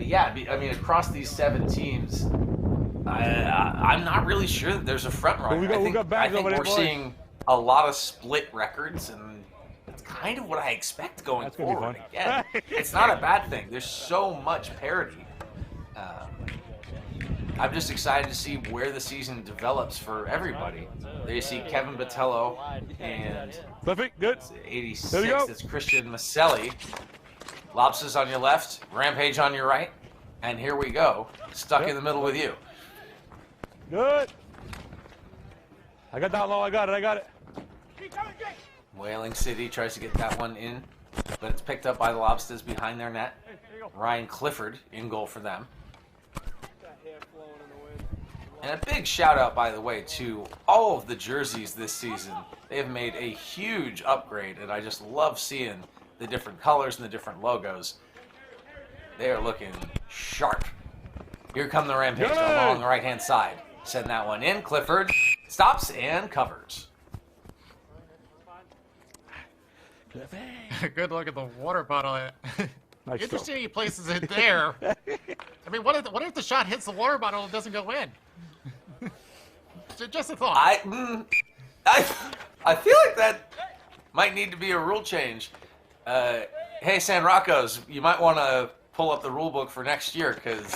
yeah, I mean, across these 7 teams, I'm not really sure that there's a front runner. I think we're seeing a lot of split records, and that's kind of what I expect going forward. Again, it's not a bad thing. There's so much parity. I'm just excited to see where the season develops for everybody. There you see Kevin Botello and 86. It's Christian Maselli. Lobstahs on your left, Rampage on your right, and here we go. Stuck in the middle with you. Good. I got down low. I got it. Whaling City tries to get that one in, but it's picked up by the Lobstahs behind their net. Ryan Clifford in goal for them. And a big shout out, by the way, to all of the jerseys this season. They have made a huge upgrade, and I just love seeing the different colors and the different logos. They are looking sharp. Here come the Rampage along the right-hand side. Send that one in. Clifford stops and covers. Good look at the water bottle. Nice Interesting he places it there. I mean, what if the shot hits the water bottle and doesn't go in? Just a thought. I feel like that might need to be a rule change. Hey, San Rocco's, you might want to pull up the rule book for next year, because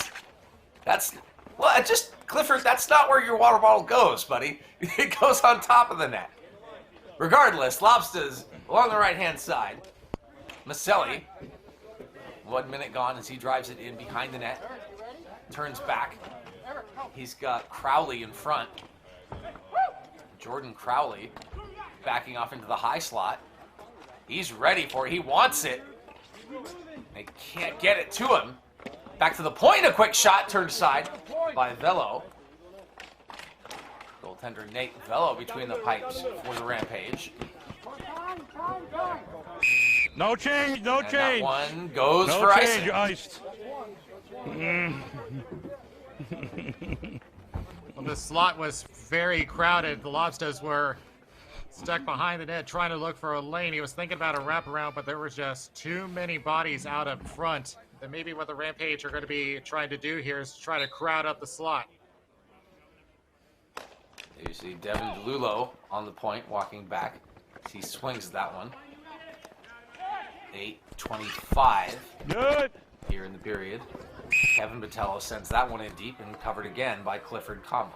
Clifford, that's not where your water bottle goes, buddy. It goes on top of the net. Regardless, Lobstahs along the right-hand side. Maselli, 1 minute gone as he drives it in behind the net. Turns back. He's got Crowley in front. Jordan Crowley backing off into the high slot. He's ready for it. He wants it. They can't get it to him. Back to the point. A quick shot turned aside by Velo. Goaltender Nate Velo between the pipes for the Rampage. No change. And that one goes for icing. You're iced. Well, the slot was very crowded. The Lobstahs were stuck behind the net trying to look for a lane. He was thinking about a wraparound, but there was just too many bodies out up front. And maybe what the Rampage are going to be trying to do here is try to crowd up the slot. There you see Devin DeLulo on the point, walking back. He swings that one. 8:25 here in the period. Kevin Botello sends that one in deep and covered again by Clifford Conley.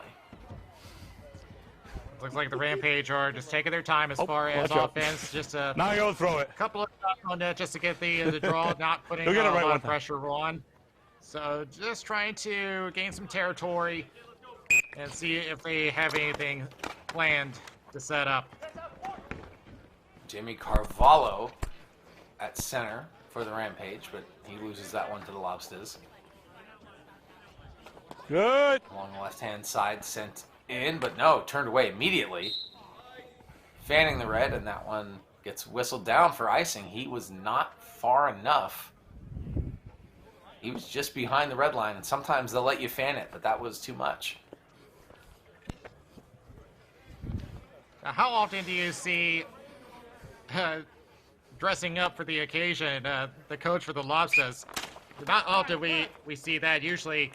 Looks like the Rampage are just taking their time as far as offense. Just a now you'll throw it. Couple of shots on net just to get the draw, not putting a lot of pressure on. So just trying to gain some territory and see if they have anything planned to set up. Jimmy Carvalho at center for the Rampage, but he loses that one to the Lobstahs. Good. Along the left-hand side, sent in, but no, turned away immediately. Fanning the red, and that one gets whistled down for icing. He was not far enough. He was just behind the red line, and sometimes they'll let you fan it, but that was too much. Now, how often do you see dressing up for the occasion, the coach for the Lobstahs? Not often we see that. Usually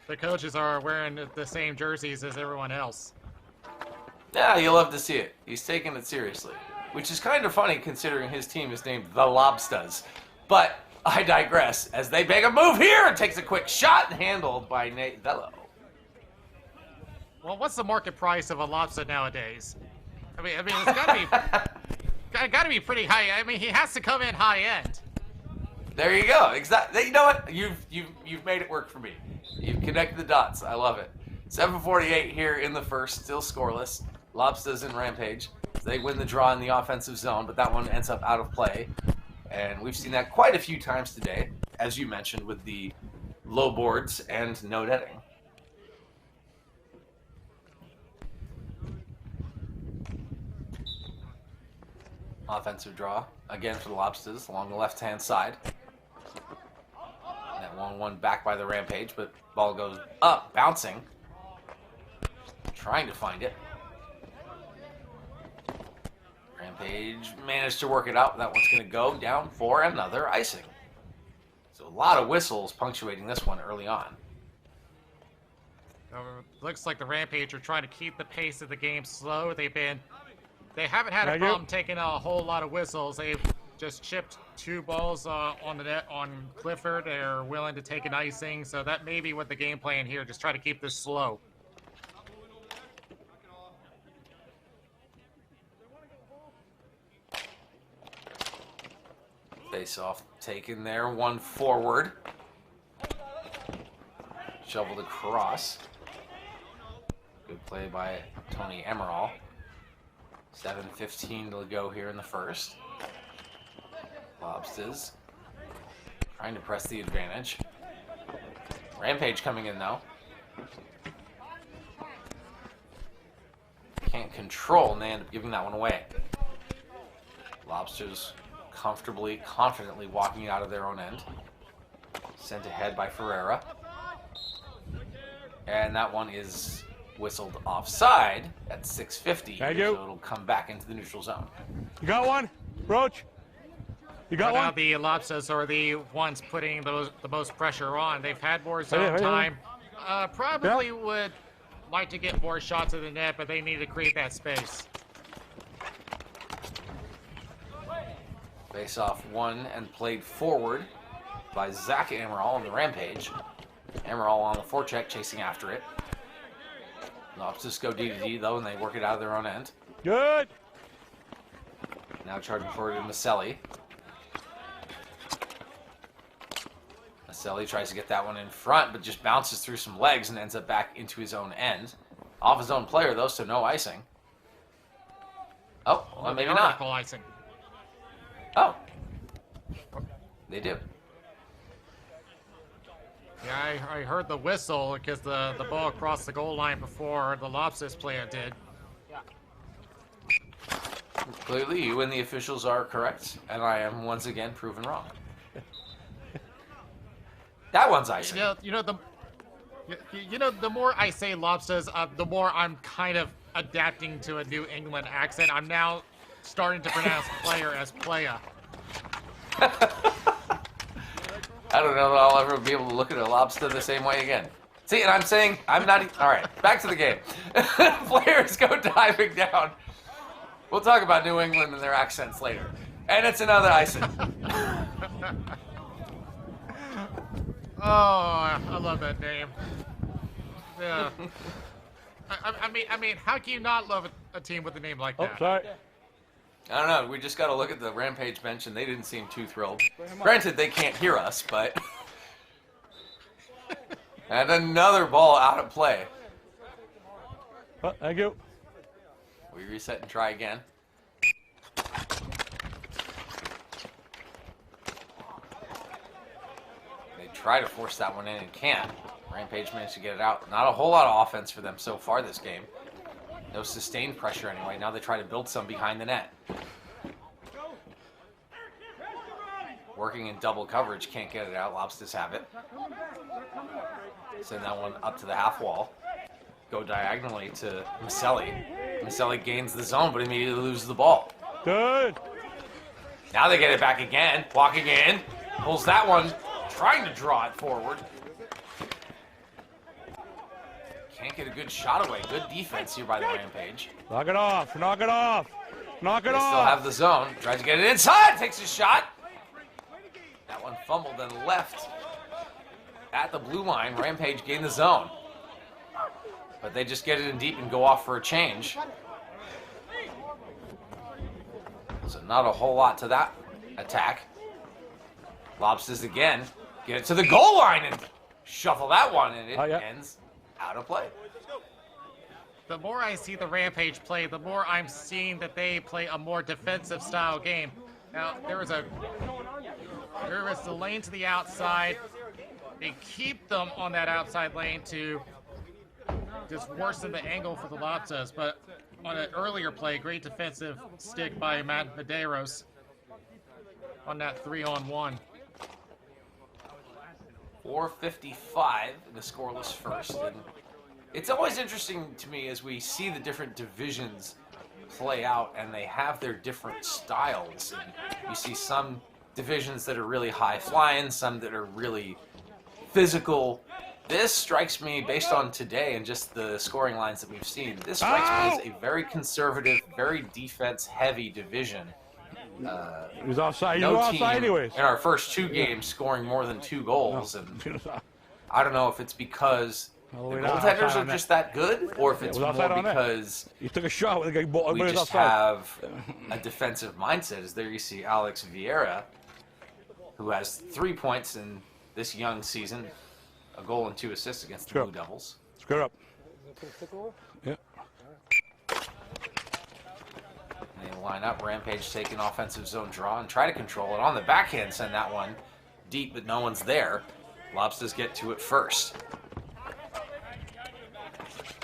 the coaches are wearing the same jerseys as everyone else. Yeah, you love to see it. He's taking it seriously, which is kind of funny considering his team is named the Lobstahs. But I digress as they make a move here and takes a quick shot handled by Nate Velo. Well, what's the market price of a lobster nowadays? I mean, it's gotta be pretty high. I mean, he has to come in high end. There you go. Exactly. You know what? You've made it work for me. You've connected the dots. I love it. 7:48 here in the first, still scoreless. Lobstahs and Rampage. They win the draw in the offensive zone, but that one ends up out of play. And we've seen that quite a few times today, as you mentioned, with the low boards and no netting. Offensive draw, again for the Lobstahs, along the left-hand side. That 1-1 back by the Rampage, but ball goes up, bouncing. Trying to find it. Rampage managed to work it out. That one's going to go down for another icing. So a lot of whistles punctuating this one early on. Looks like the Rampage are trying to keep the pace of the game slow. They haven't had a problem taking a whole lot of whistles. They've just chipped 2 balls on the net on Clifford. They're willing to take an icing, so that may be what the game plan here. Just try to keep this slow. Face off taken there, 1 forward. Shoveled across. Good play by Tony Emerald. 7:15 to go here in the first. Lobstahs trying to press the advantage. Rampage coming in though. Can't control and they end up giving that one away. Lobsters confidently walking out of their own end. Sent ahead by Ferreira. And that one is whistled offside at 6:50. Thank you. So it'll come back into the neutral zone. You got one? Roach? You got Now one? the Lobstahs are the ones putting the most pressure on. They've had more zone time. Probably would like to get more shots at the net, but they need to create that space. Face off won and played forward by Zach Emerald on the Rampage. Emerald on the forecheck chasing after it. Lobsters go D to D though, and they work it out of their own end. Good. Now charging forward to Maselli. Maselli tries to get that one in front, but just bounces through some legs and ends up back into his own end. Off his own player though, so no icing. Oh, well, maybe not. Icing. Oh, they do. Yeah, I heard the whistle because the ball crossed the goal line before the Lobstahs player did. Clearly, you and the officials are correct, and I am once again proven wrong. That one's icing. The more I say Lobstahs, the more I'm kind of adapting to a New England accent. I'm now starting to pronounce player as playa. I don't know that I'll ever be able to look at a lobster the same way again. See, and I'm saying I'm not. All right, back to the game. Players go diving down. We'll talk about New England and their accents later. And it's another icing. Oh, I love that name. Yeah. I mean, how can you not love a team with a name like that? Oh, sorry. I don't know. We just got to look at the Rampage bench, and they didn't seem too thrilled. Granted, they can't hear us, but... And another ball out of play. Oh, thank you. We reset and try again. They try to force that one in and can't. Rampage managed to get it out. Not a whole lot of offense for them so far this game. No sustained pressure anyway. Now they try to build some behind the net. Working in double coverage, can't get it out. Lobsters have it. Send that one up to the half wall. Go diagonally to Maselli. Maselli gains the zone, but immediately loses the ball. Good. Now they get it back again. Walking in. Pulls that one. Trying to draw it forward. Can't get a good shot away. Good defense here by the Rampage. Knock it off. Knock it off. Knock it They off. still have the zone. Tries to get it inside. Takes a shot. That one fumbled and left at the blue line. Rampage gained the zone. But they just get it in deep and go off for a change. So not a whole lot to that attack. Lobsters again. Get it to the goal line and shuffle that one, and it ends out of play. The more I see the Rampage play, the more I'm seeing that they play a more defensive style game. Now, there was the lane to the outside. They keep them on that outside lane to just worsen the angle for the Lobstahs. But on an earlier play, great defensive stick by Matt Medeiros on that 3-on-1. 4:55 in the scoreless first. And it's always interesting to me as we see the different divisions play out and they have their different styles. And you see some divisions that are really high flying, some that are really physical. This strikes me, based on today and just the scoring lines that we've seen, this strikes me as a very conservative, very defense-heavy division. He was offside. You No were team offside anyways. in our first 2 games scoring more than 2 goals, and I don't know if it's because the goaltenders are just that good, or if it's more because he took a shot with the we just have a defensive mindset. As there you see Alex Vieira, who has 3 points in this young season, a goal and 2 assists against the Blue Devils. Square up. Yeah. They line up. Rampage take an offensive zone draw and try to control it. On the backhand, send that one deep, but no one's there. Lobstahs get to it first.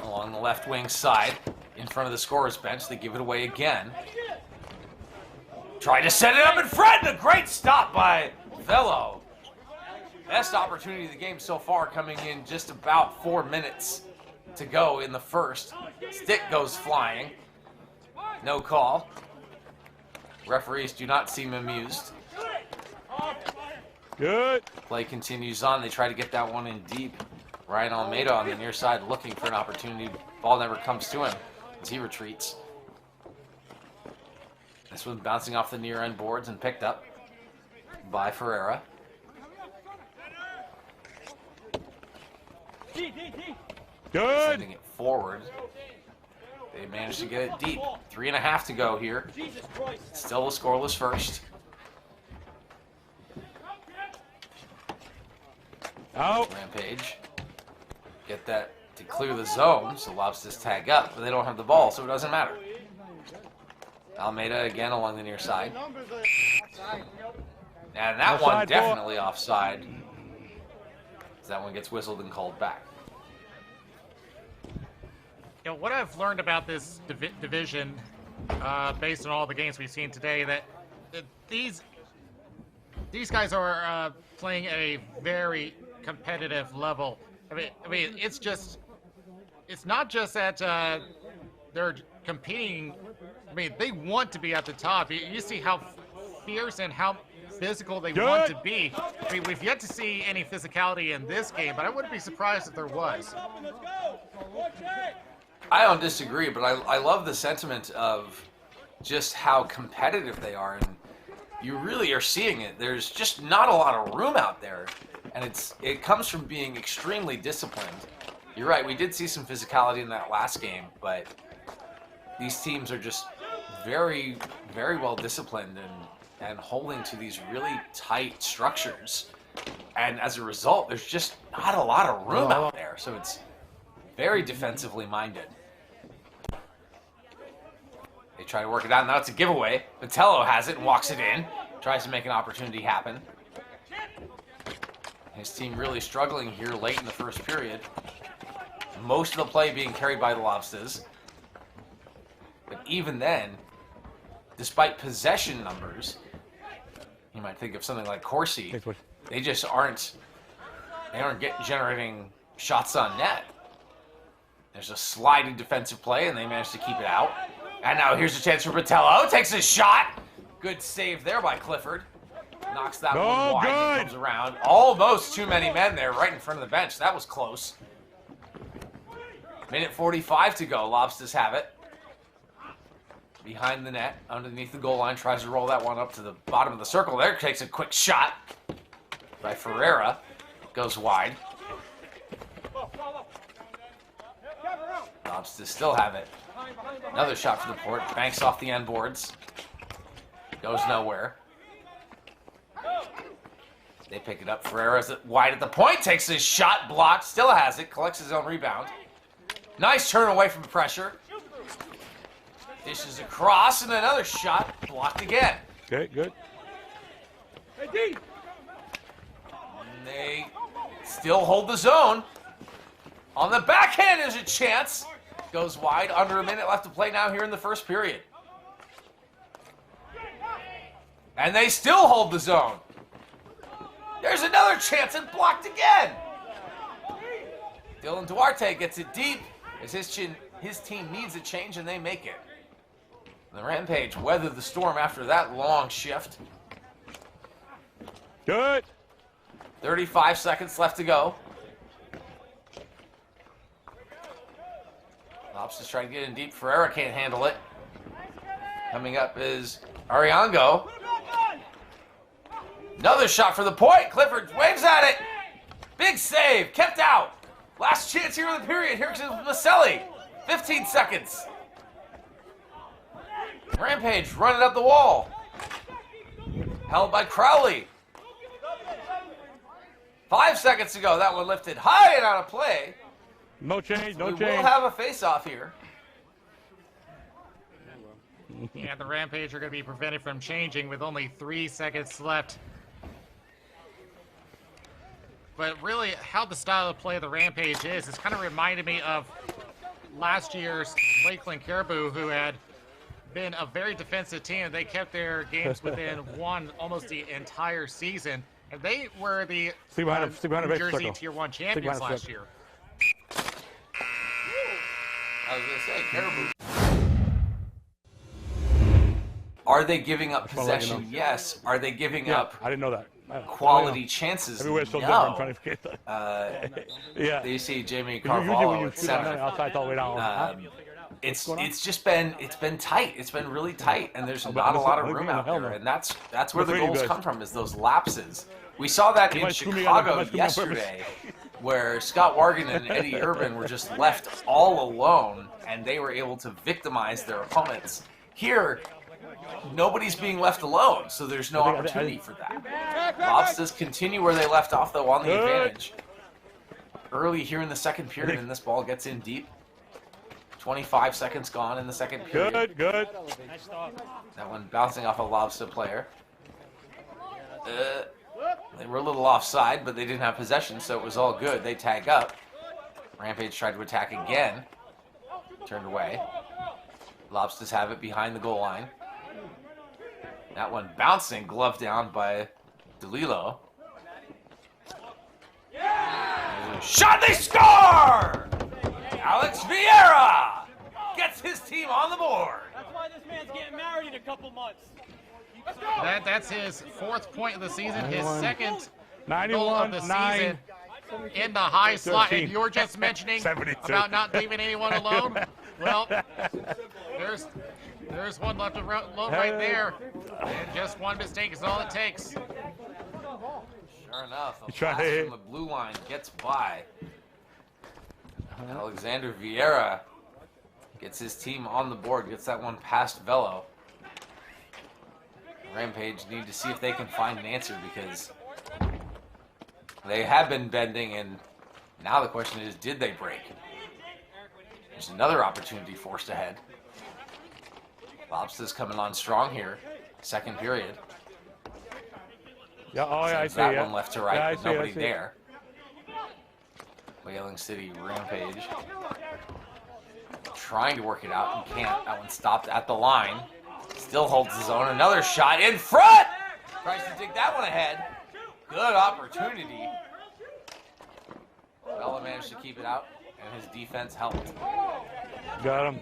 Along the left wing side, in front of the scorer's bench, they give it away again. Try to set it up in front. A great stop by Velo. Best opportunity of the game so far, coming in just about 4 minutes to go in the first. Stick goes flying. No call. Referees do not seem amused. Good. Play continues on. They try to get that one in deep. Ryan Almeida on the near side looking for an opportunity. Ball never comes to him as he retreats. This one bouncing off the near end boards and picked up by Ferreira. Good. Sending it forward. They managed to get it deep. 3.5 to go here. Still a scoreless first. Out. Rampage. Get that to clear the zone, so Lobstahs tag up, but they don't have the ball, so it doesn't matter. Almeida again along the near side. And that one definitely offside. That one gets whistled and called back. You know, what I've learned about this division, based on all the games we've seen today, that these guys are playing at a very competitive level. I mean, it's not just that they're competing. I mean, they want to be at the top. You see how fierce and how physical they want to be. I mean, we've yet to see any physicality in this game, but I wouldn't be surprised if there was. I don't disagree, but I love the sentiment of just how competitive they are, and you really are seeing it. There's just not a lot of room out there, and it comes from being extremely disciplined. You're right, we did see some physicality in that last game, but these teams are just very, very well disciplined and holding to these really tight structures. And as a result, there's just not a lot of room out there, so it's very defensively minded. They try to work it out. Now it's a giveaway. Vitello has it and walks it in. Tries to make an opportunity happen. His team really struggling here late in the first period. Most of the play being carried by the Lobstahs. But even then, despite possession numbers, you might think of something like Corsi, they just aren't generating shots on net. There's a sliding defensive play, and they manage to keep it out. And now here's a chance for Vitello. Takes a shot. Good save there by Clifford. Knocks that one wide and comes around. Almost too many men there right in front of the bench. That was close. Minute 45 to go. Lobstahs have it. Behind the net, underneath the goal line, tries to roll that one up to the bottom of the circle there. Takes a quick shot by Ferreira. Goes wide. Lobstahs still have it. Another shot for the port. Banks off the end boards. Goes nowhere. They pick it up. Ferreira's wide at the point. Takes his shot. Blocked. Still has it. Collects his own rebound. Nice turn away from pressure. Dishes across, and another shot blocked again. Okay, good. And they still hold the zone. On the backhand, there's a chance. Goes wide. Under a minute left to play now here in the first period. And they still hold the zone. There's another chance and blocked again. Dylan Duarte gets it deep as his team needs a change, and they make it. The Rampage weathered the storm after that long shift. Good. 35 seconds left to go. Lobstahs trying to get in deep. Ferreira can't handle it. Coming up is Ariango. Another shot for the point. Clifford waves at it. Big save. Kept out. Last chance here in the period. Here comes Maselli. 15 seconds. Rampage running up the wall. Held by Crowley. 5 seconds to go. That one lifted high and out of play. No change, no We change. will have a face-off here. Yeah, the Rampage are going to be prevented from changing with only 3 seconds left. But really, how the style of play of the Rampage is, it's kind of reminded me of last year's Lakeland Caribou, who had been a very defensive team. They kept their games within one almost the entire season. And they were the New Jersey Tier 1 champions last year. I was going to say, Caribou. Are they giving up possession? Yes. Are they giving up I didn't know that. quality chances? Everywhere's so No. different. I'm trying to forget that. Yeah. You see Jamie Usually when Carvalho you at shoot on center. outside all the way down. It's just been tight. It's been really tight, and there's I'm not a lot of I'm room being out a hell there, no. and that's where the afraid you goals guys. come from, is those lapses. We saw that You in might screw me on- you Chicago might screw me on purpose. yesterday, where Scott Wargan and Eddie Urban were just left all alone, and they were able to victimize their opponents. Here, nobody's being left alone, so there's no opportunity for that. Lobstahs continue where they left off, though, on the Good. advantage. Early here in the second period, and this ball gets in deep. 25 seconds gone in the second period. Good, good. That one bouncing off a Lobstah player. They were a little offside, but they didn't have possession, so it was all good. They tag up. Rampage tried to attack again. Turned away. Lobstahs have it behind the goal line. That one bouncing, glove down by DeLillo. Shot, they score! Alex Vieira gets his team on the board. That's why this man's getting married in a couple months. That's his 4th point of the season, his 91. 2nd 91, goal of the 9. season in the high slot. 13. And you were just mentioning 72. about not leaving anyone alone. Well, there's one left alone right there. And just one mistake is all it takes. Sure enough, a You try pass to- from the blue line gets by. Alexander Vieira gets his team on the board, gets that one past Velo. Rampage need to see if they can find an answer, because they have been bending, and now the question is, did they break? There's another opportunity forced ahead. Lobstahs coming on strong here, second period. Yeah, oh yeah, I Sends see that yeah. one left to right, Yeah, I with see, I nobody see. there. Whaling City Rampage trying to work it out and can't. That one stopped at the line. Still holds his own. Another shot in front. Tries to dig that one ahead. Good opportunity. Bella managed to keep it out, and his defense helped. Got him.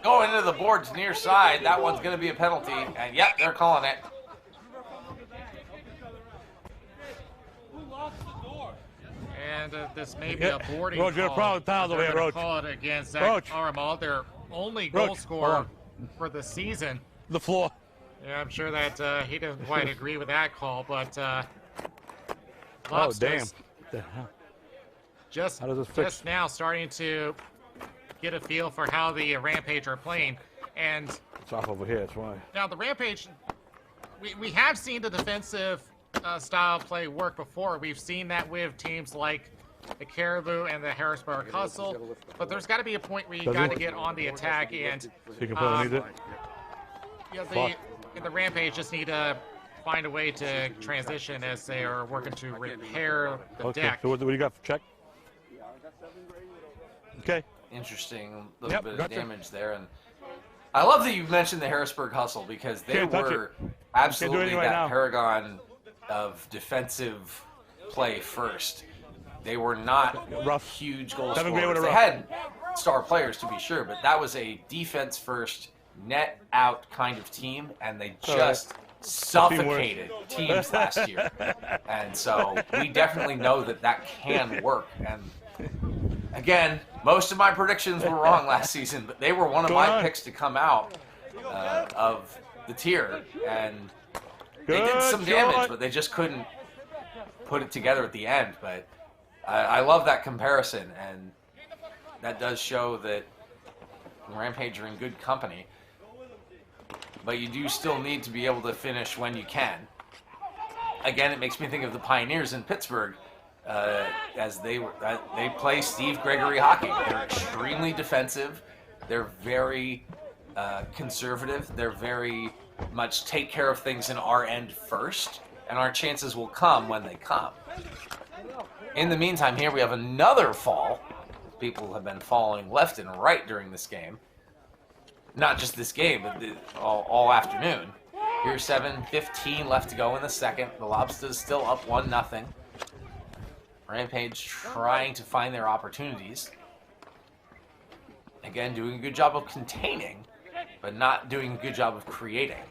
Going into the boards near side. That one's going to be a penalty, and yep, they're calling it. And this may be a boarding Roach, you're call. a problem town They're over here, gonna Roach. call it against Zach Roach. Aramal, their only goal Roach, scorer hold for the season. The floor. Yeah, I'm sure that he doesn't quite agree with that call, but Oh, Lobstahs damn. The hell? just How does this fix? just now starting to get a feel for how the Rampage are playing. And It's off over here, that's why. now the Rampage, we have seen the defensive style play work before. We've seen that with teams like the Caribou and the Harrisburg Hustle, but there's got to be a point where you Does got it? to get on the attack, and So you can put it underneath it? the Rampage just need to find a way to transition as they are working to repair the Okay, deck. so what do you got for check? Okay. Interesting little Yep, bit of gotcha. damage there. And I love that you mentioned the Harrisburg Hustle, because they Can't touch were it. absolutely anything right that now. paragon of defensive play first. They were not Rough. huge goal Seventh grade scorers. with a They rough. had star players, to be sure, but that was a defense first, net out kind of team, and they All just suffocated teams last year. And so we definitely know that that can work. And again, most of my predictions were wrong last season, but they were one of my picks to come out of the tier. And they did some damage, but they just couldn't put it together at the end. But I love that comparison, and that does show that Rampage are in good company. But you do still need to be able to finish when you can. Again, it makes me think of the Pioneers in Pittsburgh, as they play Steve Gregory hockey. They're extremely defensive. They're very conservative. They're very much take care of things in our end first, and our chances will come when they come. In the meantime, here we have another fall. People have been falling left and right during this game. Not just this game, but all afternoon. Here's 7:15 left to go in the second. The Lobstahs still up 1-0. Rampage trying to find their opportunities. Again, doing a good job of containing, but not doing a good job of creating.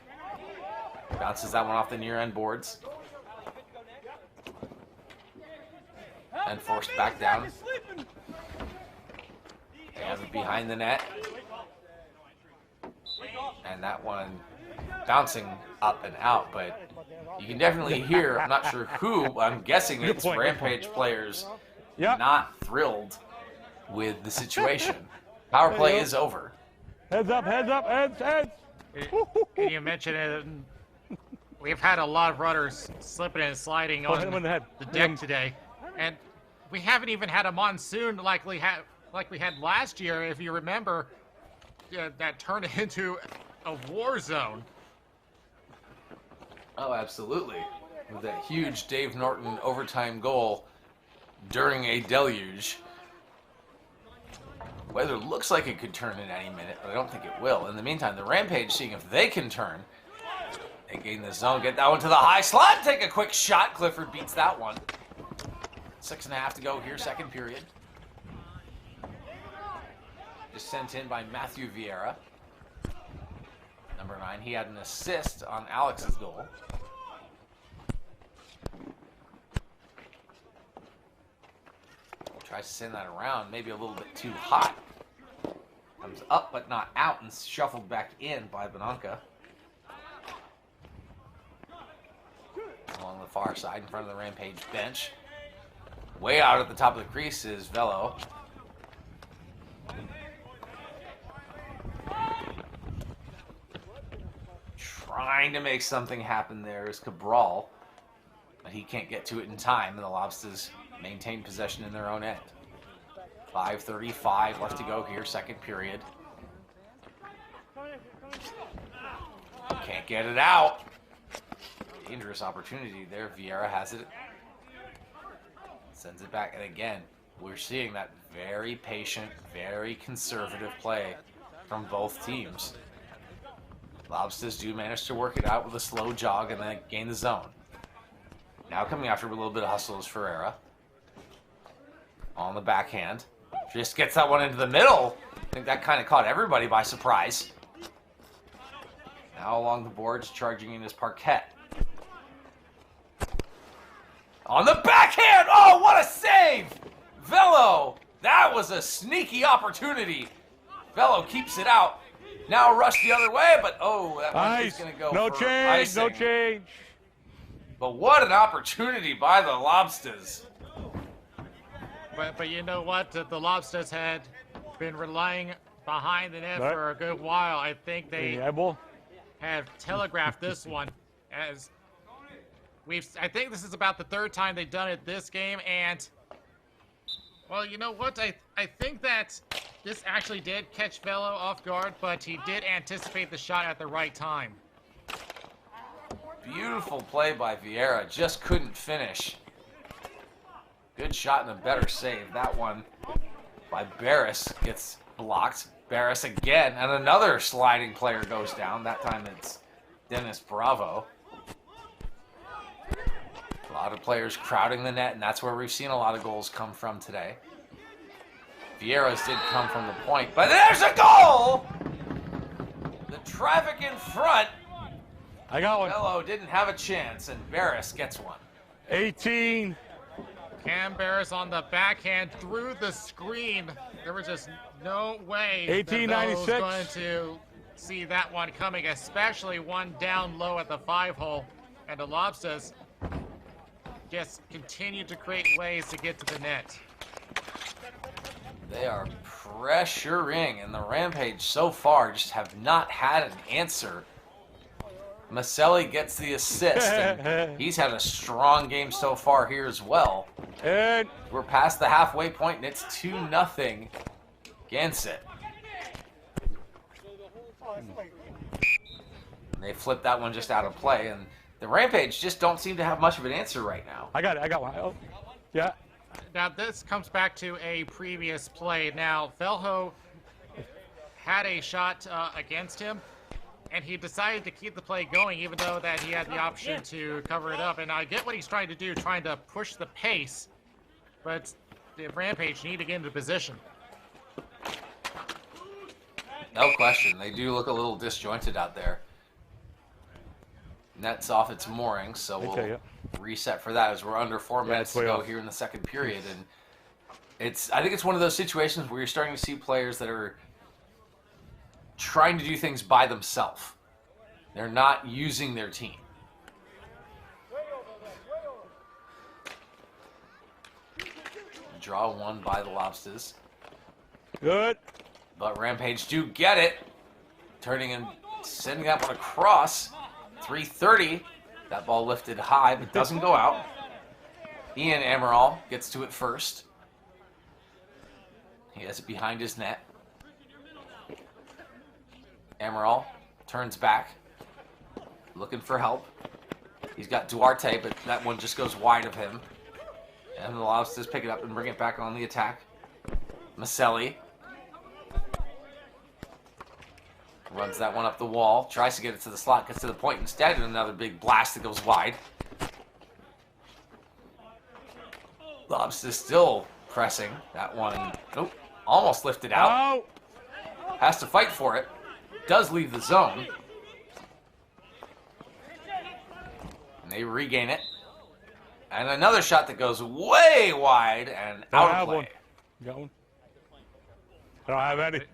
Bounces that one off the near end boards. And forced back down. And behind the net. And that one bouncing up and out, but you can definitely hear, I'm not sure who, but I'm guessing it's Rampage players not thrilled with the situation. Power play is over. Heads up, heads. And you mentioned it, we've had a lot of runners slipping and sliding on the deck today, and we haven't even had a monsoon like we had last year, if you remember. That turned into a war zone. Oh, absolutely. With that huge Dave Norton overtime goal during a deluge. Weather looks like it could turn in any minute, but I don't think it will. In the meantime, the Rampage, seeing if they can turn. They gain the zone, get that one to the high slot, take a quick shot. Clifford beats that one. 6.5 to go here, second period. Just sent in by Matthew Vieira. Number 9, he had an assist on Alex's goal. Tries to send that around, maybe a little bit too hot. Comes up but not out and shuffled back in by Bonanca. Along the far side in front of the Rampage bench. Way out at the top of the crease is Velo. Trying to make something happen there is Cabral, but he can't get to it in time, and the Lobstahs maintain possession in their own end. 5:35 left to go here, second period. Can't get it out. Dangerous opportunity there. Vieira has it. Sends it back, and again, we're seeing that very patient, very conservative play from both teams. Lobstahs do manage to work it out with a slow jog and then gain the zone. Now coming after with a little bit of hustle is Ferreira. On the backhand. Just gets that one into the middle. I think that kind of caught everybody by surprise. Now along the boards, charging in his Parquet. On the backhand! Oh, what a save! Velo! That was a sneaky opportunity. Velo keeps it out. Now rush the other way, but that one is going to go for icing. No change. But what an opportunity by the Lobstahs. But you know what? The Lobstahs had been relying behind the net for a good while. I think they have telegraphed this one as I think this is about the third time they've done it this game, and well, you know what? I think that this actually did catch Velo off guard, but he did anticipate the shot at the right time. Beautiful play by Vieira, just couldn't finish. Good shot and a better save. That one by Barris gets blocked. Barris again, and another sliding player goes down. That time it's Dennis Bravo. A lot of players crowding the net, and that's where we've seen a lot of goals come from today. Vieira's did come from the point, but there's a goal! The traffic in front I got one. Fellow didn't have a chance, and Barris gets one. 18. Cam Barris on the backhand through the screen. There was just no way that Bello was 1896. going to see that one coming, especially one down low at the 5-hole. And the Lobstahs just continue to create ways to get to the net. They are pressuring, and the Rampage so far just have not had an answer. Maselli gets the assist, and he's had a strong game so far here as well. And We're past the halfway point, and it's 2-0 Gansett. And they flipped that one just out of play, and the Rampage just don't seem to have much of an answer right now. I got it. I got one. Oh, yeah. Now this comes back to a previous play. Now Velho had a shot against him, and he decided to keep the play going even though that he had the option to cover it up. And I get what he's trying to do, trying to push the pace, but the Rampage need to get into position. No question, they do look a little disjointed out there. Net's off its moorings, so Okay, we'll yeah. reset for that as we're under 4 minutes it's to way go off. here in the second period. And I think it's one of those situations where you're starting to see players that are trying to do things by themselves. They're not using their team. Draw one by the Lobstahs. Good. But Rampage do get it. Turning and sending that one across. 3:30. That ball lifted high, but doesn't go out. Ian Amaral gets to it first. He has it behind his net. Amaral turns back, looking for help. He's got Duarte, but that one just goes wide of him. And the Lobsters pick it up and bring it back on the attack. Maselli runs that one up the wall, tries to get it to the slot, gets to the point instead, and another big blast that goes wide. Lobsters still pressing that one. Nope, almost lifted out. Oh. Has to fight for it. Does leave the zone. And they regain it. And another shot that goes way wide and I out of have play. one. You got one? I don't have any.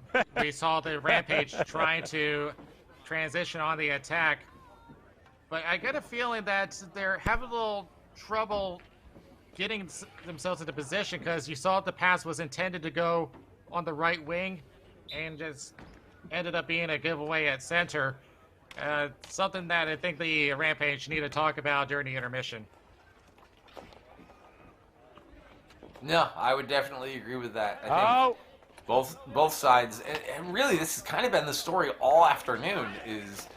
We saw the Rampage trying to transition on the attack, but I get a feeling that they're having a little trouble getting themselves into position because you saw the pass was intended to go on the right wing and just ended up being a giveaway at center. Something that I think the Rampage need to talk about during the intermission. No, I would definitely agree with that. I think Oh. both sides, and really this has kind of been the story all afternoon, is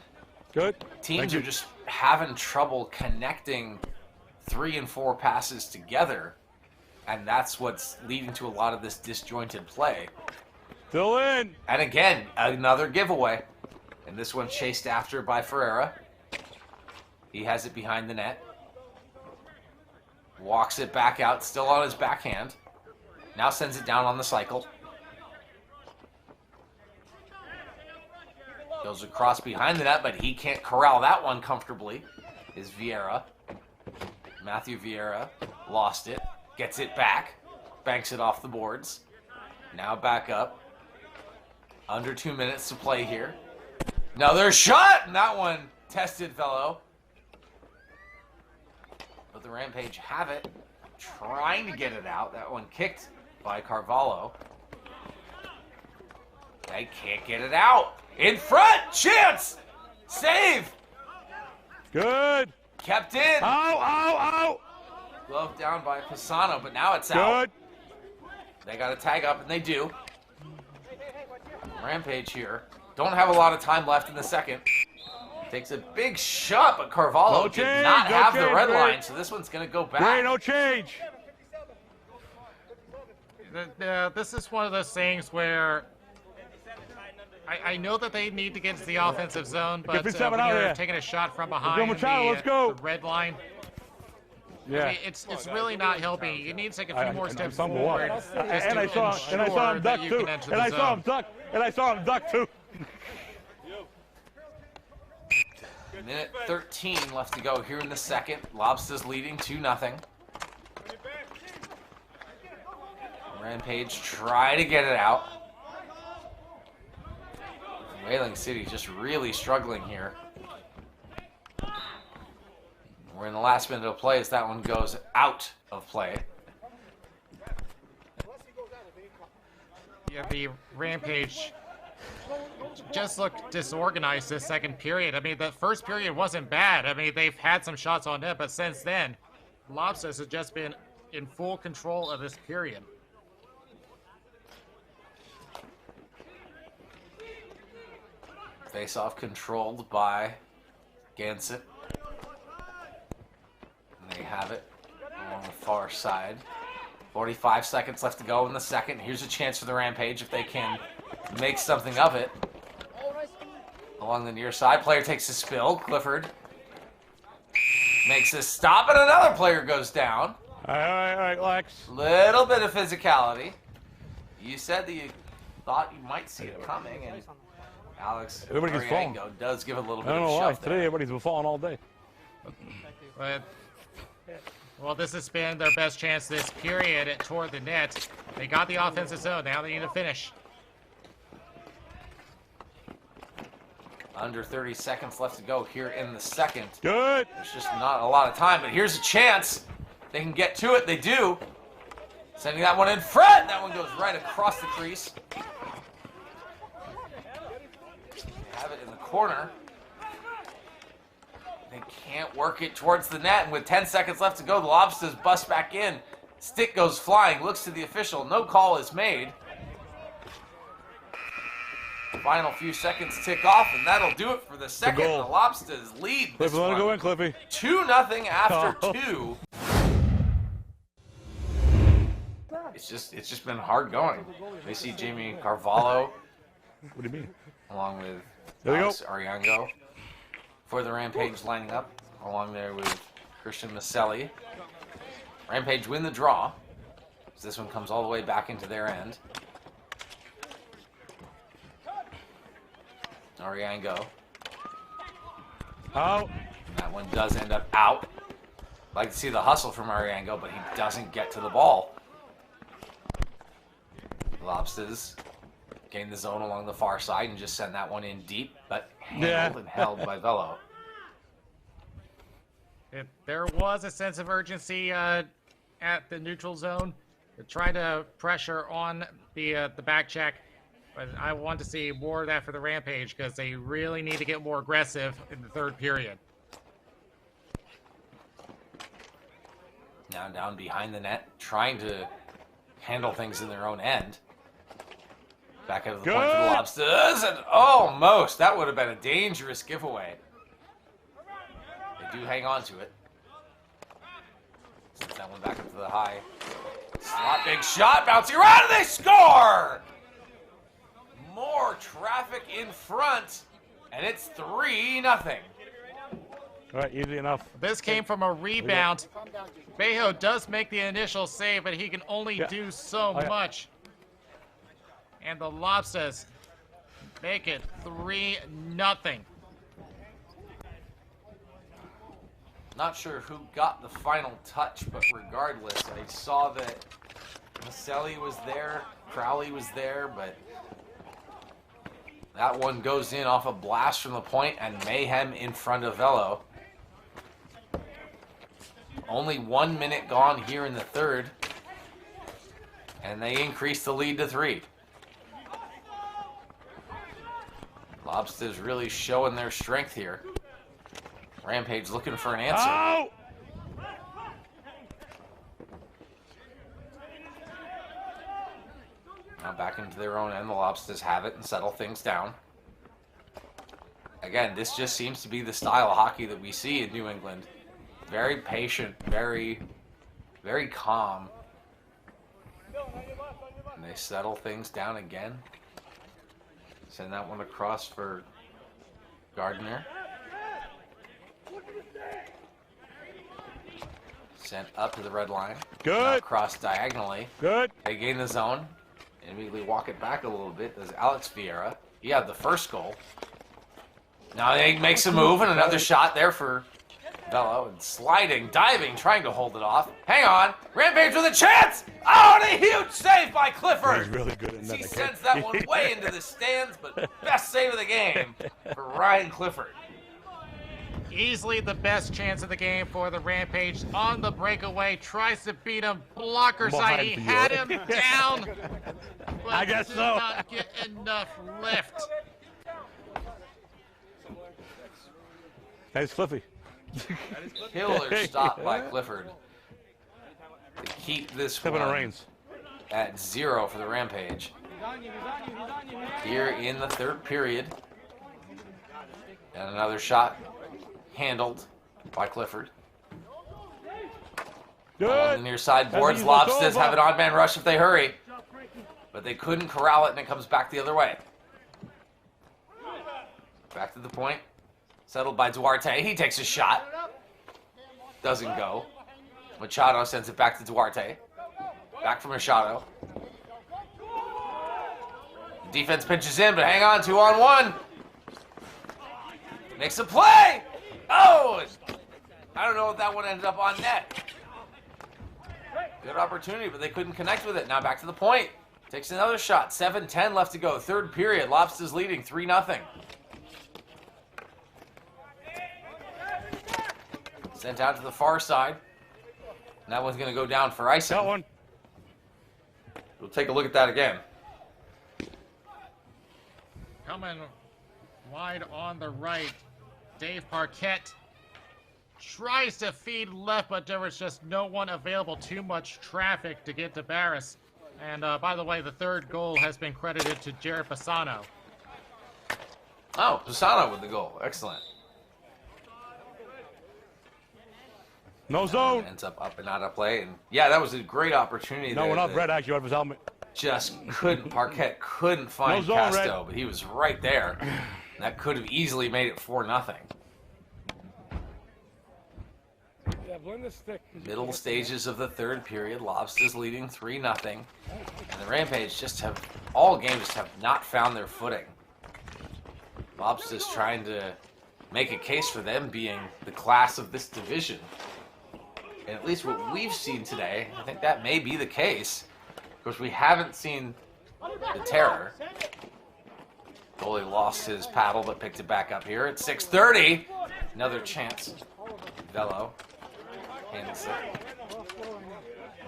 Good. teams Thank you. are just having trouble connecting 3 and 4 passes together, and that's what's leading to a lot of this disjointed play. Still in. And again, another giveaway, and this one chased after by Ferreira. He has it behind the net. Walks it back out, still on his backhand. Now sends it down on the cycle. Goes across behind the net, but he can't corral that one comfortably. Is Vieira. Matthew Vieira lost it. Gets it back. Banks it off the boards. Now back up. Under 2 minutes to play here. Another shot! And that one tested, fellow. But the Rampage have it. Trying to get it out. That one kicked by Carvalho. They can't get it out. In front! Chance! Save! Good. Kept in. Ow. Glove down by Pisano, but now it's out. Good. They got to tag up, and they do. Rampage here. Don't have a lot of time left in the second. Takes a big shot, but Carvalho No did change, not no have the change, red Ray. line, so this one's going to go Ray, back. no change. This is one of those things where I know that they need to get into the offensive zone, but when 57 out you're here. taking a shot from go, behind Machado, let's go. the red line, I Yeah. mean, it's really not helping. You need to take a few more steps saw him go forward. up. just And to I saw ensure him that duck you too. can enter And the I saw zone. him duck. And I saw him duck too. Minute 13 left to go here in the second. Lobstahs leading 2-0. Rampage try to get it out. Whaling City just really struggling here. We're in the last minute of play as that one goes out of play. Yeah, the Rampage just looked disorganized this second period. I mean, the first period wasn't bad. I mean, they've had some shots on net, but since then, Lobstahs has just been in full control of this period. Face-off controlled by Gansett. And they have it along the far side. 45 seconds left to go in the second. Here's a chance for the Rampage if they can make something of it. Along the near side, player takes a spill. Clifford makes a stop, and another player goes down. All right, Lex. Little bit of physicality. You said that you thought you might see it coming, and Alex Everybody gets falling. Mariango does give a little I bit don't of know a why. shove Today, there. everybody's been falling all day. But, well, this has been their best chance this period toward the net. They got the offensive zone. Now they need to finish. Under 30 seconds left to go here in the second. Good. There's just not a lot of time, but here's a chance. They can get to it. They do. Sending that one in front. That one goes right across the crease. They have it in the corner. They can't work it towards the net, and with 10 seconds left to go, the Lobstahs bust back in. Stick goes flying, looks to the official. No call is made. Final few seconds tick off, and that'll do it for the second. goal. The Lobstahs lead this Cliffy, let it go one in, Cliffy. 2-0 after Oh. 2. It's just been hard going. They see Jamie Carvalho What do you mean? along with There we go. Alex Ariango for the Rampage lining up along there with Christian Maselli. Rampage win the draw. So this one comes all the way back into their end. Ariango. Out. That one does end up out. Like to see the hustle from Ariango, but he doesn't get to the ball. Lobstahs gain the zone along the far side and just send that one in deep, but handled and held by Velo. There was a sense of urgency at the neutral zone. They're trying to pressure on the back check, but I want to see more of that for the Rampage because they really need to get more aggressive in the third period. Now down behind the net, trying to handle things in their own end. Back out of the point for the Lobstahs, and almost. That would have been a dangerous giveaway. They do hang on to it. Sends that one back up to the high. Slot, big shot, bouncing around, and they score! More traffic in front, and it's 3-0. All right, easy enough. This came from a rebound. Bejo does make the initial save, but he can only do so much. And the Lobstahs make it 3-0. Not sure who got the final touch, but regardless, I saw that Maselli was there, Crowley was there, but that one goes in off a blast from the point, and mayhem in front of Velo. Only 1 minute gone here in the third, and they increase the lead to 3. Lobstahs really showing their strength here. Rampage looking for an answer. Out. Now back into their own end, the Lobstahs have it and settle things down. Again, this just seems to be the style of hockey that we see in New England. Very patient, very calm. And they settle things down again. Send that one across for Gardner. Sent up to the red line. Good. Now across diagonally. Good. They gain the zone. Immediately walk it back a little bit. There's Alex Vieira. He had the first goal. Now he makes a move and another shot there for Velo. And sliding, diving, trying to hold it off. Hang on. Rampage with a chance. Oh, and a huge save by Clifford. He's really good at that. He sends that one way into the stands, but best save of the game for Ryan Clifford. Easily the best chance of the game for the Rampage. On the breakaway, tries to beat him. Blocker side, he had him down. But I guess did so. not get enough lift. Thanks, Cliffy. Killer stop by Clifford to keep this Clipping the one reins. at 0 for the Rampage. Here in the third period. And another shot handled by Clifford. On the Good. near side boards, That's easy, Lobstahs it's have over. an odd man rush if they hurry. But they couldn't corral it and it comes back the other way. Back to the point. Settled by Duarte. He takes a shot. Doesn't go. Machado sends it back to Duarte. Back from Machado. The defense pinches in, but hang on, 2-on-1. Makes a play. Oh! I don't know if that one ended up on net. Good opportunity, but they couldn't connect with it. Now back to the point. Takes another shot. 7:10 left to go. Third period. Lobstahs leading 3-0. Sent out to the far side. And that one's going to go down for icing. That one. We'll take a look at that again. Coming wide on the right. Dave Parquette tries to feed left, but there was just no one available. Too much traffic to get to Barris. And by the way, the third goal has been credited to Jared Pisano. Oh, Pisano with the goal. Excellent. No zone. Ends up and out of play. And yeah, that was a great opportunity. No, there we're not that red actually out of his helmet. Just couldn't, Parquette couldn't find No zone, Casto, Red. but he was right there. That could have easily made it 4-0. Yeah, blend the stick. Middle stages of the third period, Lobstahs leading 3-0. And the Rampage all games have not found their footing. Lobstahs trying to make a case for them being the class of this division. And at least what we've seen today, I think that may be the case. Of course, we haven't seen the Terror. Goalie lost his paddle, but picked it back up here at 6:30. Another chance. Velo handles it.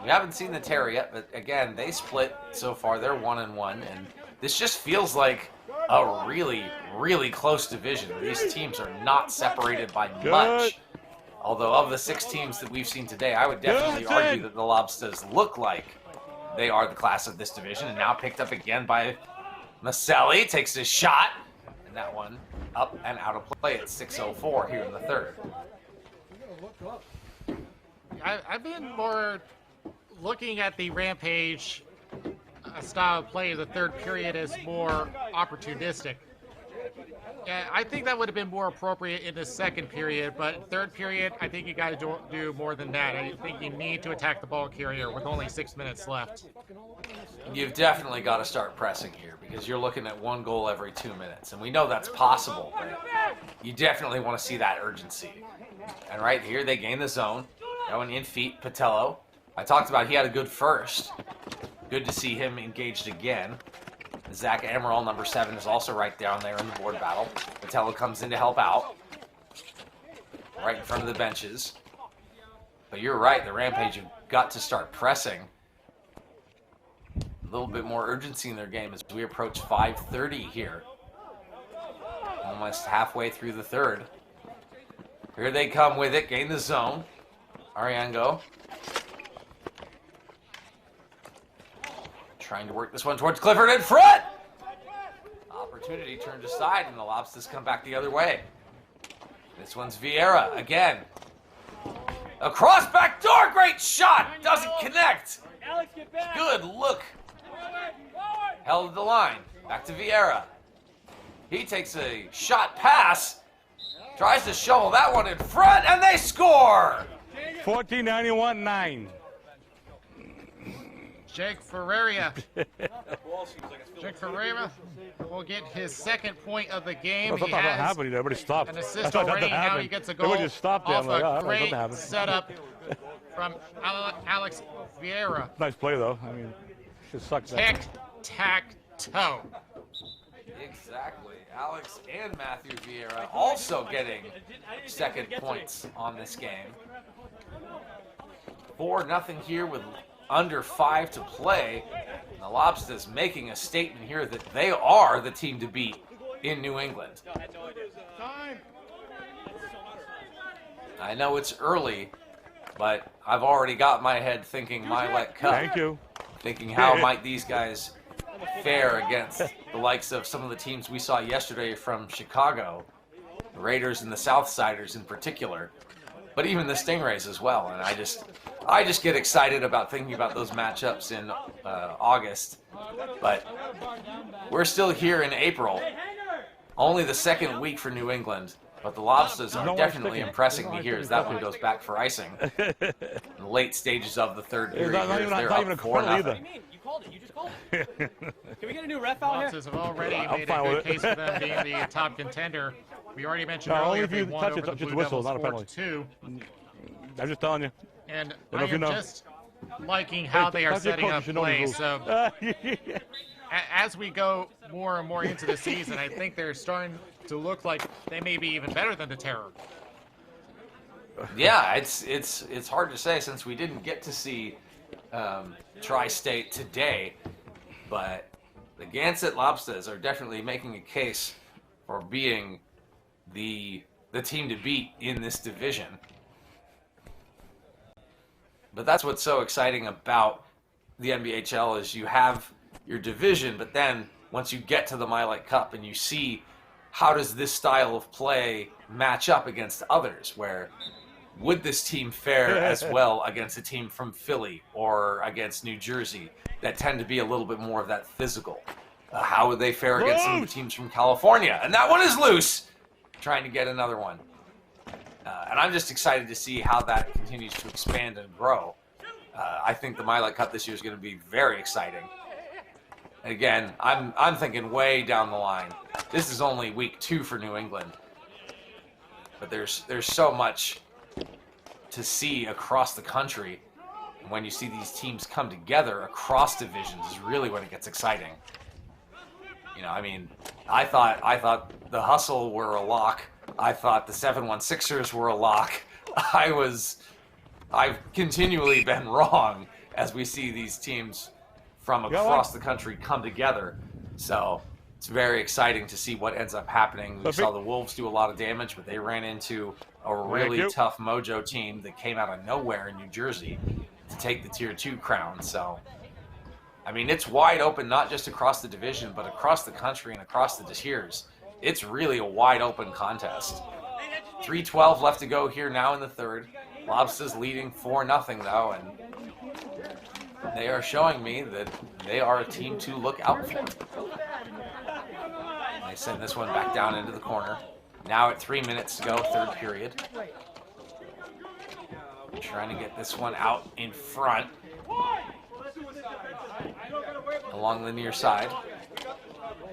We haven't seen the Terror yet, but again, they split so far. They're 1-1, and this just feels like a really, really close division. These teams are not separated by much. Although of the 6 teams that we've seen today, I would definitely argue that the Lobstahs look like they are the class of this division. And now picked up again by Maselli. Takes his shot. And that one up and out of play at 6:04 here in the third. I've been more looking at the Rampage style of play. The third period is more opportunistic. Yeah, I think that would have been more appropriate in the second period, but third period, I think you got to do more than that. I think you need to attack the ball carrier with only 6 minutes left. You've definitely got to start pressing here because you're looking at 1 goal every 2 minutes. And we know that's possible, but you definitely want to see that urgency. And right here, they gain the zone. Going in feet, Patello. I talked about he had a good first. Good to see him engaged again. Zach Amaral, number 7, is also right down there in the board battle. Patello comes in to help out. Right in front of the benches. But you're right, the Rampage have got to start pressing. A little bit more urgency in their game as we approach 5:30 here. Almost halfway through the third. Here they come with it, gain the zone. Ariango. Trying to work this one towards Clifford in front. Opportunity turned aside, and the Lobstahs come back the other way. This one's Vieira again. Across back door, great shot. Doesn't connect. Alex, get back. Good look. Held at the line. Back to Vieira. He takes a shot pass. Tries to shovel that one in front, and they score. 1491-9. Jake Ferreira. Jake Ferreira will get his second point of the game. Something He has happening there. Everybody stopped. an assist Something already. Now happened. he gets a Everybody goal just stopped there. off I'm like, a all right, great something happened. setup from Alex Vieira. Nice play, though. I mean, it sucks. Tic-tac-toe. Exactly. Alex and Matthew Vieira also getting second points on this game. 4-0 here with under 5 to play. The Lobstahs making a statement here that they are the team to beat in New England. I know it's early, but I've already got my head thinking Milet Cup. Thank you. Thinking how might these guys fare against the likes of some of the teams we saw yesterday from Chicago, the Raiders and the Southsiders in particular, but even the Stingrays as well. And I just get excited about thinking about those matchups in August. But we're still here in April, only the second week for New England. But the Lobstahs are definitely impressing me here as that one goes back for icing. In the late stages of the third period, they're up 4-0. You called it. You just called it. Can we get a new ref out here? Lobstahs have already made a fine good with it. case for them being the top contender. We already mentioned No, only earlier if they you won touch over it, the just Blue whistle, Devils not a penalty. 4-2. I'm just telling you. And know I if you am know. just liking how they are Touch your setting coach, up you should know the play. rules. So as we go more and more into the season, I think they're starting to look like they may be even better than the Terror. Yeah, it's hard to say since we didn't get to see Tri-State today, but the Gansett Lobstahs are definitely making a case for being the team to beat in this division. But that's what's so exciting about the NBHL is you have your division, but then once you get to the Milet Cup and you see how does this style of play match up against others, where would this team fare as well against a team from Philly or against New Jersey that tend to be a little bit more of that physical? How would they fare against some of the teams from California? And that one is loose, trying to get another one. And I'm just excited to see how that continues to expand and grow. I think the Milet Cup this year is going to be very exciting. Again, I'm thinking way down the line. This is only week 2 for New England, but there's so much to see across the country. And when you see these teams come together across divisions is really when it gets exciting. You know, I mean, I thought the Hustle were a lock. I thought the 716ers were a lock. I've continually been wrong as we see these teams from across the country come together. So it's very exciting to see what ends up happening. We saw the Wolves do a lot of damage, but they ran into a really tough Mojo team that came out of nowhere in New Jersey to take the Tier 2 crown. So, I mean, it's wide open, not just across the division, but across the country and across the tiers. It's really a wide open contest. 3:12 left to go here now in the third. Lobstahs leading 4-0 though, and they are showing me that they are a team to look out for. And they send this one back down into the corner. Now at 3 minutes to go, third period. Trying to get this one out in front. Along the near side.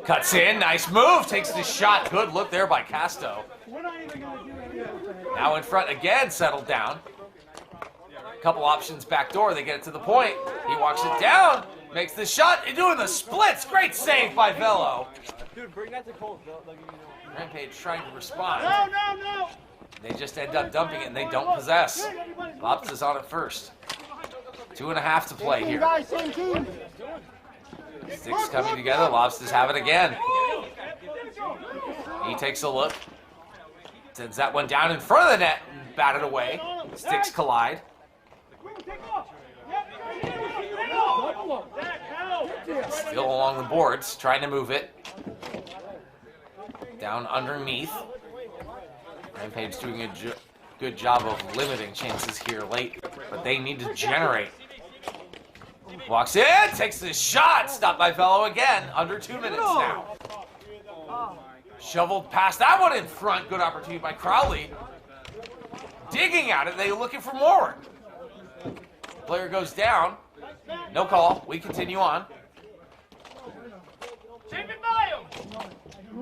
Cuts in, nice move, takes the shot. Good look there by Casto. Now in front again, settled down. Couple options back door, they get it to the point. He walks it down, makes the shot, and doing the splits. Great save by Velo. Dude, bring that to Cole. Rampage trying to respond. No! They just end up dumping it and they don't possess. Lobstahs on it first. 2.5 to play here. Sticks coming together, Lobstahs have it again. He takes a look. Sends that one down in front of the net and batted away. Sticks collide. Still along the boards, trying to move it. Down underneath. Rampage doing a good job of limiting chances here late, but they need to generate. Walks in, takes the shot, stopped by Velo again, under 2 minutes now. Shoveled past that one in front, good opportunity by Crowley. Digging at it, they looking for more. Player goes down. No call. We continue on.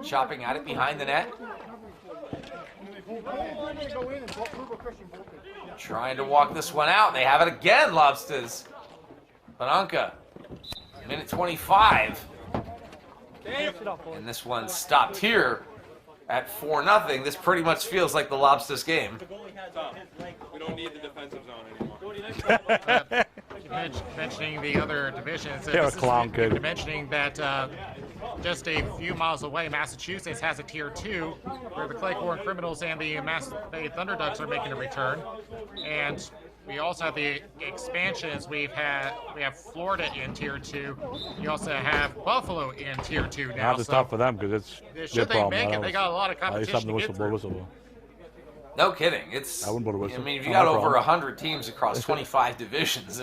Chopping at it behind the net. Trying to walk this one out. They have it again, Lobstahs. Pananka. Minute 25. And this one stopped here at 4-0. This pretty much feels like the Lobstahs game. We don't need the defensive zone anymore. Mentioning the other divisions, You're a clown kid. mentioning that just a few miles away, Massachusetts has a Tier 2, where the Claycorn Criminals and the Bay Thunderducks are making a return, and we also have the expansions. We have Florida in Tier 2. You also have Buffalo in Tier 2 I now. have to stop for them because it's their Should they problem. make it? They got a lot of I competition stopped the to get whistle, through. No kidding. It's. I wouldn't put a I whistle. mean, if you No got over problem. 100 teams across 25 divisions,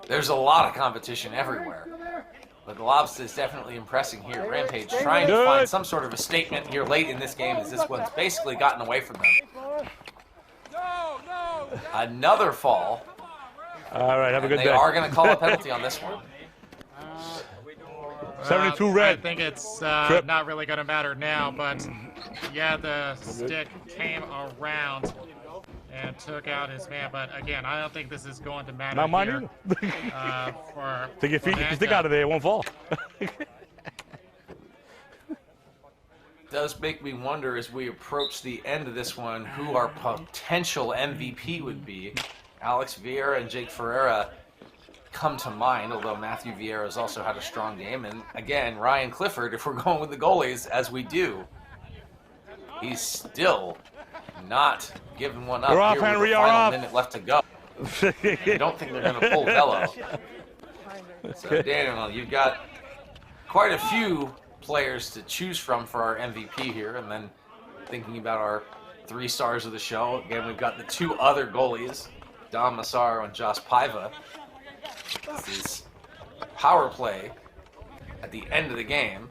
there's a lot of competition everywhere. But the Lobstahs definitely impressing here. Rampage trying to find some sort of a statement here late in this game, as this one's basically gotten away from them. Another fall. All right, have a And good they day. are going to call a penalty on this one. 72 I red. think it's Trip. not really going to matter now, but yeah, the stick came around and took out his man. But again, I don't think this is going to matter Not mine here, either. for Take your feet, Pananka. stick out of there, it won't fall. Does make me wonder as we approach the end of this one who our potential MVP would be. Alex Vieira and Jake Ferreira come to mind, although Matthew Vieira has also had a strong game. And again, Ryan Clifford, if we're going with the goalies, as we do, he's still not giving one up. You're off, here with Henry, the you're final off. minute left to go. I don't think they're going to pull Bello. So Daniel, you've got quite a few players to choose from for our MVP here, and then thinking about our 3 stars of the show. Again, we've got the 2 other goalies, Dom Massaro and Josh Paiva. This is power play at the end of the game.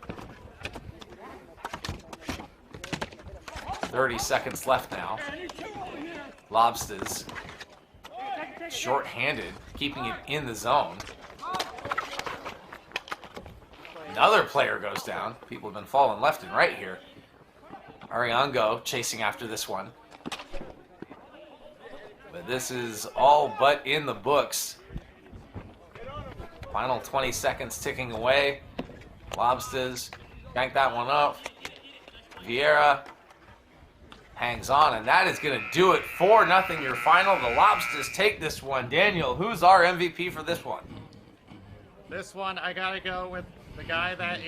30 seconds left now. Lobstahs short-handed, keeping it in the zone. Another player goes down. People have been falling left and right here. Ariango chasing after this one. But this is all but in the books. Final 20 seconds ticking away. Lobstahs yank that one up. Vieira hangs on, and that is going to do it. 4-0 your final. The Lobstahs take this one. Daniel, who's our MVP for this one? This one, I gotta go with the guy that